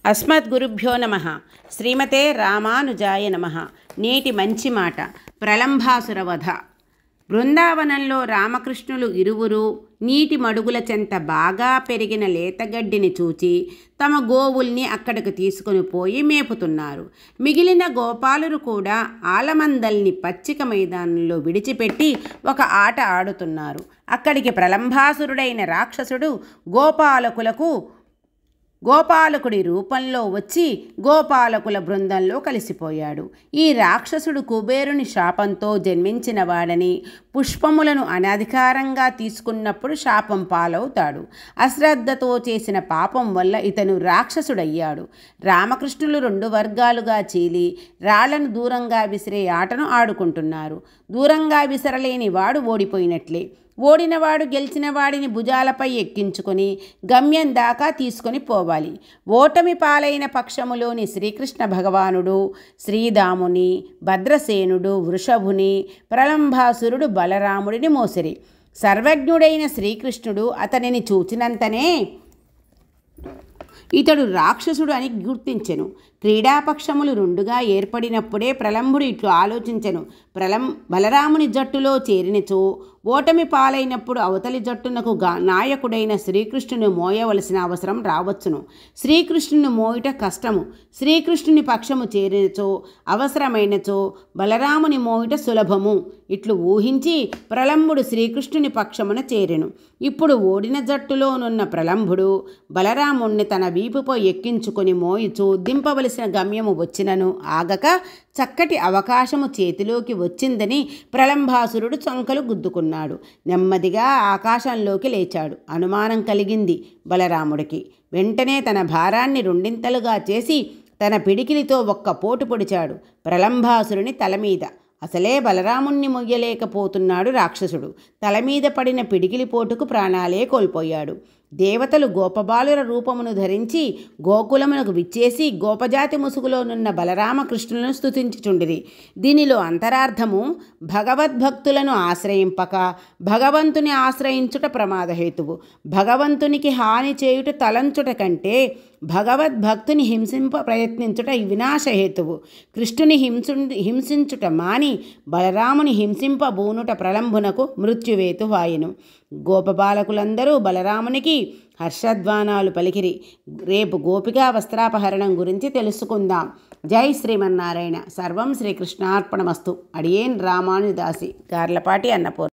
అస్మద్గురుభ్యో నమః. శ్రీమతే రామానుజాయ నమః. నేటి మంచి మాట ప్రలంభాసుర వధ. బృందావనంలో రామకృష్ణులు ఇరువురు నీటి మడుగుల చెంత బాగా పెరిగిన లేతగడ్డిని చూచి తమ గోవుల్ని అక్కడికి తీసుకొని పోయి మేపుతున్నారు. మిగిలిన గోపాలురు కూడా ఆలమందల్ని పచ్చిక మైదానంలో విడిచిపెట్టి ఒక ఆట ఆడుతున్నారు. అక్కడికి ప్రలంభాసురుడైన రాక్షసుడు గోపాలకుడి రూపంలో వచ్చి గోపాలకుల బృందంలో కలిసిపోయాడు. ఈ రాక్షసుడు కుబేరుని శాపంతో జన్మించిన వాడని, పుష్పములను అనధికారంగా తీసుకున్నప్పుడు శాపం పాలవుతాడు. అశ్రద్ధతో చేసిన పాపం వల్ల ఇతను రాక్షసుడయ్యాడు. రామకృష్ణులు 2 వర్గాలుగా చీలి రాళ్లను దూరంగా విసిరే ఆటను ఆడుకుంటున్నారు. దూరంగా విసరలేని వాడు ఓడిపోయినట్లే. ఓడినవాడు గెలిచిన వాడిని భుజాలపై ఎక్కించుకొని గమ్యం దాకా తీసుకొని పోవాలి. ఓటమి పాలైన పక్షములోని శ్రీకృష్ణ భగవానుడు శ్రీదాముని, భద్రసేనుడు వృషభుని, ప్రలంభాసురుడు బలరాముడిని మోసిరి. సర్వజ్ఞుడైన శ్రీకృష్ణుడు అతనిని చూచినంతనే ఇతడు రాక్షసుడు అని గుర్తించెను. క్రీడాపక్షములు 2గా ఏర్పడినప్పుడే ప్రలంభుడు ఇట్లు ఆలోచించెను. బలరాముని జట్టులో చేరినచో ఓటమి పాలైనప్పుడు అవతలి జట్టునకు నాయకుడైన శ్రీకృష్ణుని మోయవలసిన అవసరం రావచ్చును. శ్రీకృష్ణుని మోయుట కష్టము. శ్రీకృష్ణుని పక్షము చేరినచో, అవసరమైనచో బలరాముని మోయుట సులభము. ఇట్లు ఊహించి ప్రలంభుడు శ్రీకృష్ణుని పక్షమున చేరెను. ఇప్పుడు ఓడిన జట్టులోనున్న ప్రలంభుడు బలరాముణ్ణి తన వీపుపై ఎక్కించుకొని మోయిచూ దింపవలసిన గమ్యము వచ్చినను ఆగక చక్కటి అవకాశము చేతిలోకి వచ్చిందని ప్రలంభాసురుడు చంకలు గుద్దుకున్నాడు. నెమ్మదిగా ఆకాశంలోకి లేచాడు. అనుమానం కలిగింది బలరాముడికి. వెంటనే తన భారాన్ని 2 చేసి తన పిడికిలితో ఒక్క పోటు పొడిచాడు ప్రలంభాసురుని తలమీద. అసలే బలరాముణ్ణి మొయ్యలేకపోతున్నాడు రాక్షసుడు. తలమీద పడిన పిడికిలి పోటుకు ప్రాణాలే కోల్పోయాడు. దేవతలు గోపబాలుర రూపమును ధరించి గోకులమునకు విచ్చేసి గోపజాతి ముసుగులోనున్న బలరామకృష్ణులను స్తుతించుచుండిరి. దీనిలో అంతరార్థము భగవద్భక్తులను ఆశ్రయింపక భగవంతుని ఆశ్రయించుట ప్రమాదహేతువు. భగవంతునికి హాని చేయుట తలంచుట కంటే భగవద్భక్తుని హింసింప ప్రయత్నించుట వినాశహేతువు. కృష్ణుని హింసించుట మాని బలరాముని హింసింపబూనుట ప్రలంభునకు మృత్యువేతువాయెను. గోపబాలకులందరూ బలరామునికి హర్షధ్వానాలు పలికిరి. రేపు గోపికా వస్త్రాపహరణం గురించి తెలుసుకుందాం. జై శ్రీమన్నారాయణ. సర్వం శ్రీకృష్ణార్పణమస్తు. అడియేన్ రామానుదాసి, గార్లపాటి అన్నపూర్ణ.